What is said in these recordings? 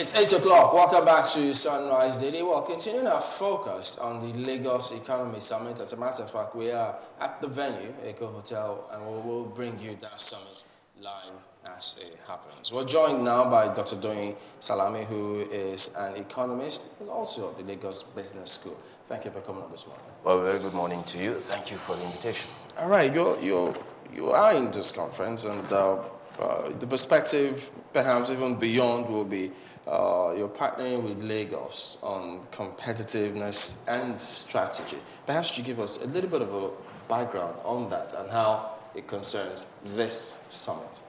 It's 8 o'clock. Welcome back to Sunrise Daily. Well, continuing our focus on the Lagos Economy Summit. As a matter of fact, we are at the venue, Eco Hotel, and we will bring you that summit live as it happens. We're joined now by Dr. Doyin Salami, who is an economist and also of the Lagos Business School. Thank you for coming on this morning. Well, very good morning to you. Thank you for the invitation. All right, you are in this conference, and the perspective, perhaps even beyond, will be you're partnering with Lagos on competitiveness and strategy. Perhaps you give us a little bit of a background on that and how it concerns this summit.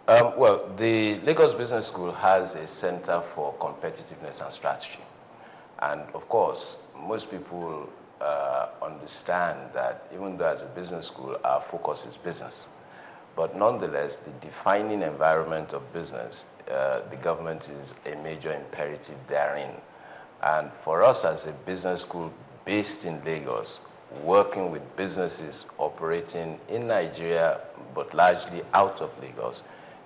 Well, the Lagos Business School has a Center for Competitiveness and Strategy. And of course, most people understand that even though as a business school, our focus is business. But nonetheless, the defining environment of business, the government is a major imperative therein. And for us as a business school based in Lagos, working with businesses operating in Nigeria, but largely out of Lagos,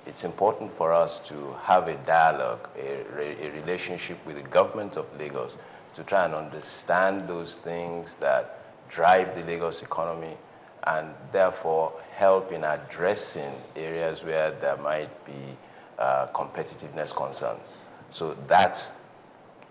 it's important for us to have a dialogue, a relationship with the government of Lagos to try and understand those things that drive the Lagos economy and therefore help in addressing areas where there might be competitiveness concerns. So that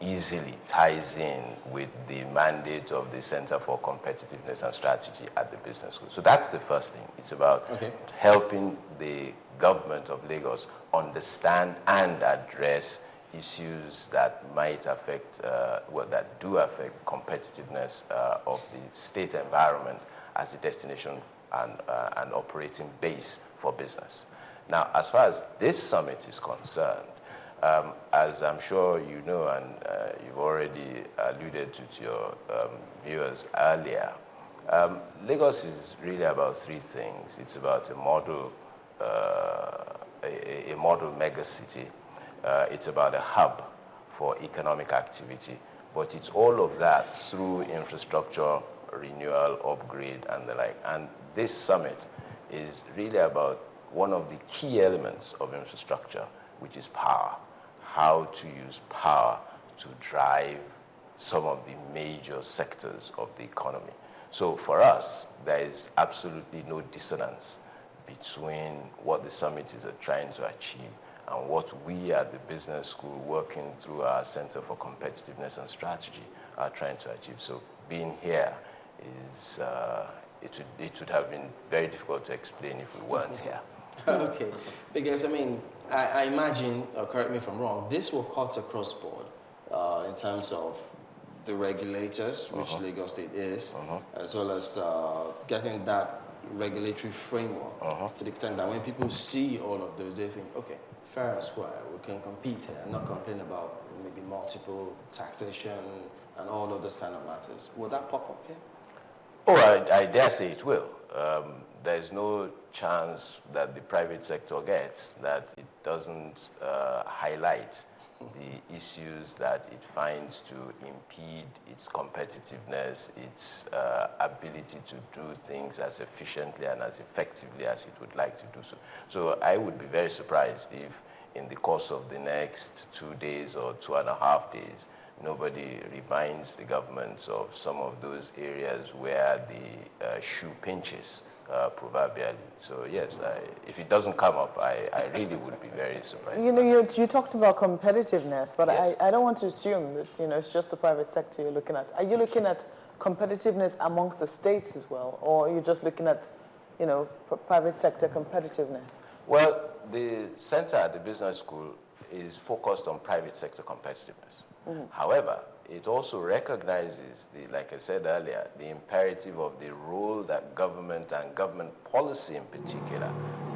easily ties in with the mandate of the Center for Competitiveness and Strategy at the business school. So that's the first thing. It's about helping the government of Lagos understand and address issues that might affect, that do affect competitiveness of the state environment as a destination and an operating base for business. Now, as far as this summit is concerned, as I'm sure you know and you've already alluded to your viewers earlier, Lagos is really about three things. It's about a model megacity. It's about a hub for economic activity, but it's all of that through infrastructure, renewal, upgrade, and the like. And this summit is really about one of the key elements of infrastructure, which is power. How to use power to drive some of the major sectors of the economy. So for us, there is absolutely no dissonance between what the summit is trying to achieve and what we at the business school, working through our Center for Competitiveness and Strategy, are trying to achieve. So being here is, it would have been very difficult to explain if we weren't here. Okay, because I mean, I imagine, correct me if I'm wrong, this will cut across board in terms of the regulators, which Lagos State is, as well as getting that regulatory framework to the extent that when people see all of those, they think, okay, fair and square, we can compete here and not complain about maybe multiple taxation and all of those kind of matters. Will that pop up here? Oh, I dare say it will. There's no chance that the private sector gets that it doesn't highlight the issues that it finds to impede its competitiveness, its ability to do things as efficiently and as effectively as it would like to do so. So I would be very surprised if in the course of the next 2 days or 2.5 days, nobody reminds the governments of some of those areas where the shoe pinches, proverbially. So yes, if it doesn't come up, I really would be very surprised. You know, you talked about competitiveness, but yes. I don't want to assume that, you know, it's just the private sector you're looking at. Are you looking at competitiveness amongst the states as well, or are you just looking at, you know, private sector competitiveness? Well, the center at the business school is focused on private sector competitiveness. However, it also recognizes, like I said earlier, the imperative of the role that government and government policy in particular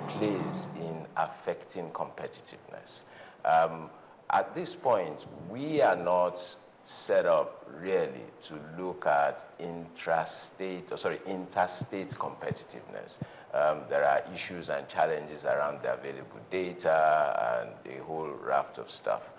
plays in affecting competitiveness. At this point, we are not set up really to look at interstate competitiveness. There are issues and challenges around the available data and a whole raft of stuff.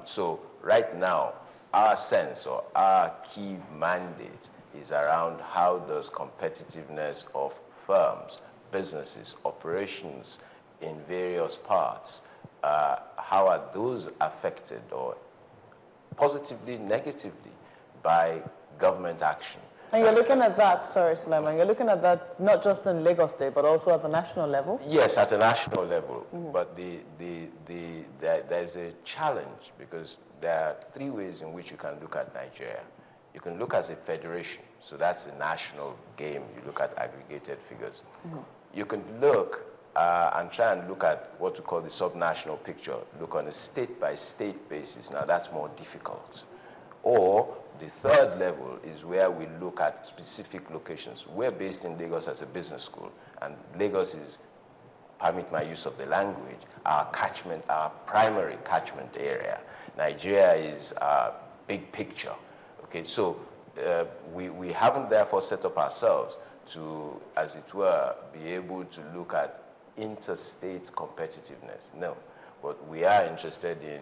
So right now, our sense or our key mandate is around how does competitiveness of firms, businesses, operations in various parts how are those affected or positively, negatively by government action? And you're looking at that, sorry, Sulaiman, you're looking at that not just in Lagos State, but also at the national level? Yes, at a national level. But there's a challenge because there are three ways in which you can look at Nigeria. You can look as a federation, so that's the national game. You look at aggregated figures. You can look and try and look at what we call the subnational picture, look on a state-by-state basis. Now, that's more difficult. Or the third level is where we look at specific locations. We're based in Lagos as a business school, and Lagos is, permit my use of the language, our catchment, our primary catchment area. Nigeria is our big picture. Okay, so we haven't therefore set up ourselves to, as it were, be able to look at interstate competitiveness. No, but we are interested in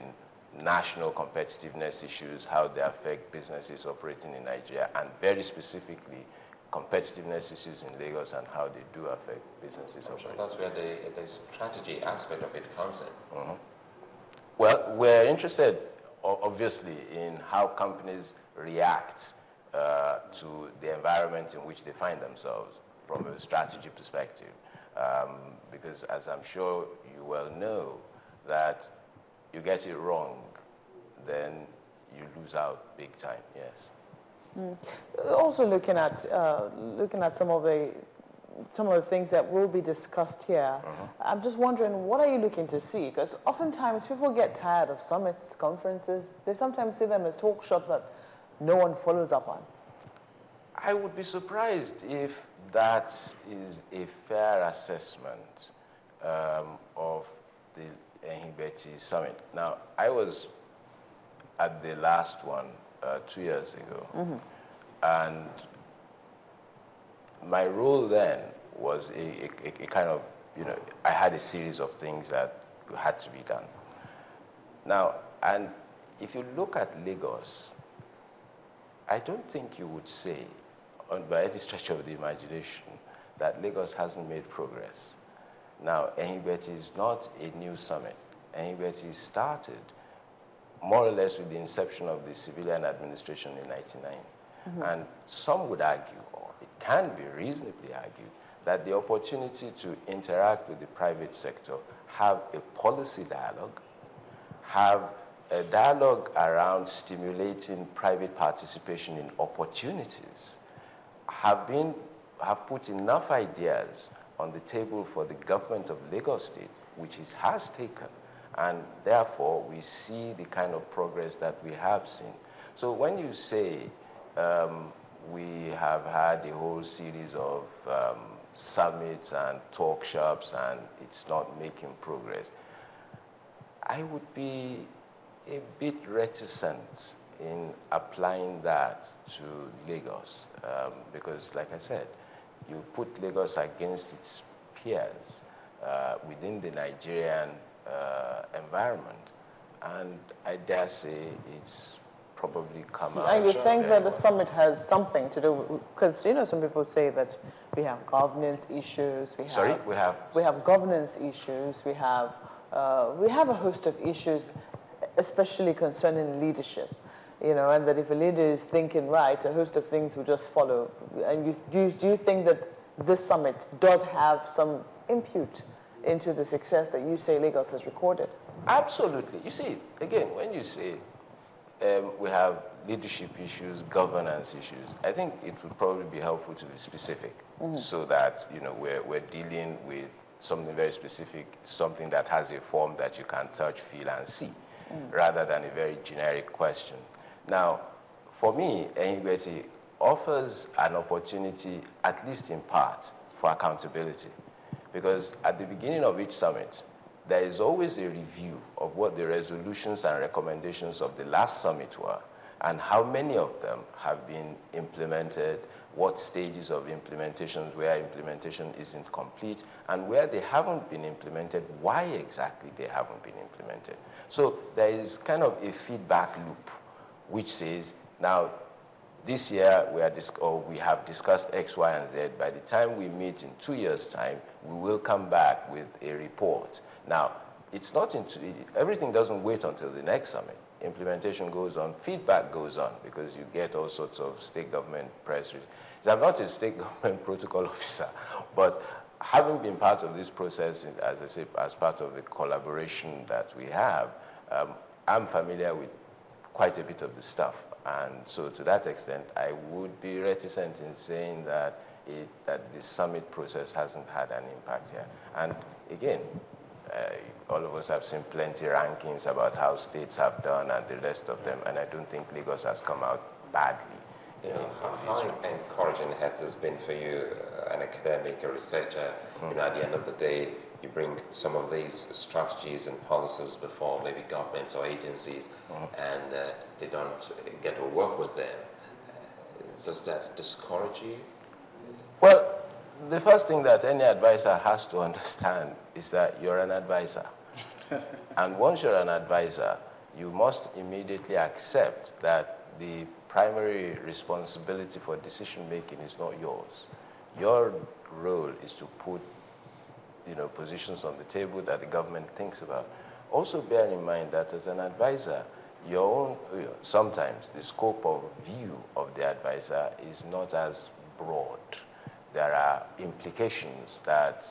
national competitiveness issues, how they affect businesses operating in Nigeria, and very specifically, competitiveness issues in Lagos and how they do affect businesses operating. That's where the strategy aspect of it comes in. Well, we're interested, obviously, in how companies react to the environment in which they find themselves from a strategy perspective. Because as I'm sure you well know, that you get it wrong, then you lose out big time, yes. Also looking at some of the things that will be discussed here, I'm just wondering, what are you looking to see? Because oftentimes people get tired of summits, conferences. They sometimes see them as talk shops that no one follows up on. I would be surprised if that is a fair assessment of the Ehibeti Summit. Now, I was at the last one 2 years ago, and my role then was a kind of, I had a series of things that had to be done. Now, and if you look at Lagos, I don't think you would say, by any stretch of the imagination, that Lagos hasn't made progress. Now, Ehibeti is not a new summit. Ehibeti started more or less with the inception of the civilian administration in 1999. And some would argue, or it can be reasonably argued, that the opportunity to interact with the private sector, have a policy dialogue, have a dialogue around stimulating private participation in opportunities, have put enough ideas on the table for the government of Lagos State, which it has taken, and therefore we see the kind of progress that we have seen. So when you say we have had a whole series of summits and talk shops and it's not making progress, I would be a bit reticent in applying that to Lagos because, like I said, you put Lagos against its peers within the Nigerian environment, and I dare say it's probably come out. And you think that the summit has something to do, because some people say that we have governance issues. We have governance issues. We have a host of issues, especially concerning leadership. And that if a leader is thinking right, a host of things will just follow. And do you think that this summit does have some input into the success that you say Lagos has recorded? Absolutely. You see, again, when you say we have leadership issues, governance issues, I think it would probably be helpful to be specific so that, we're dealing with something very specific, something that has a form that you can touch, feel, and see, rather than a very generic question. Now, for me, Ehibeti offers an opportunity, at least in part, for accountability. Because at the beginning of each summit, there is always a review of what the resolutions and recommendations of the last summit were, and how many of them have been implemented, what stages of implementation, where implementation isn't complete, and where they haven't been implemented, why exactly they haven't been implemented. So there is kind of a feedback loop, which says, now, this year we have discussed X, Y, and Z. By the time we meet in 2 years' time, we will come back with a report. Now, it's not everything doesn't wait until the next summit. Implementation goes on, feedback goes on, because you get all sorts of state government press releases. I'm not a state government protocol officer, but having been part of this process, as I say, as part of the collaboration that we have, I'm familiar with quite a bit of the stuff. And so to that extent, I would be reticent in saying that the summit process hasn't had an impact here. And again, all of us have seen plenty rankings about how states have done and the rest of them, and I don't think Lagos has come out badly. How encouraging has this been for you, an academic, a researcher? At the end of the day, you bring some of these strategies and policies before maybe governments or agencies, and they don't get to work with them. Does that discourage you? Well, the first thing that any advisor has to understand is that you're an advisor. And once you're an advisor, you must immediately accept that the primary responsibility for decision making is not yours. Your role is to put positions on the table that the government thinks about. Also bear in mind that as an advisor, your own, sometimes the scope of view of the advisor is not as broad. There are implications that,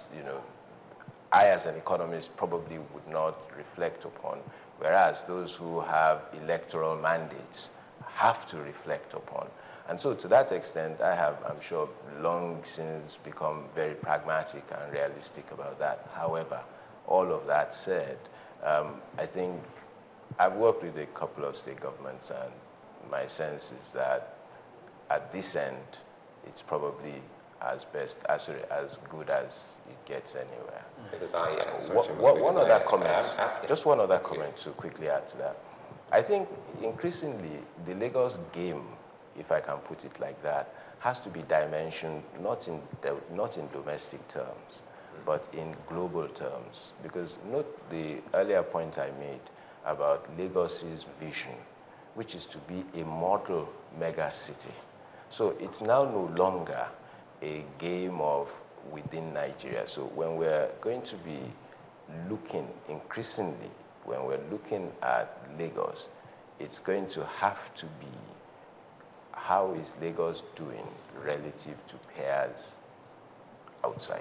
I as an economist probably would not reflect upon, whereas those who have electoral mandates have to reflect upon. And so to that extent, I have, I'm sure, long since become very pragmatic and realistic about that. However, all of that said, I think I've worked with a couple of state governments, and my sense is that at this end, it's probably as good as it gets anywhere. One other comment, just one other comment to quickly add to that. I think increasingly the Lagos game, if I can put it like that, has to be dimensioned not in domestic terms, but in global terms. Because note the earlier point I made about Lagos's vision, which is to be a model mega city. So it's now no longer a game of within Nigeria. So when we're going to be looking increasingly, when we're looking at Lagos, it's going to have to be how is Lagos doing relative to peers outside.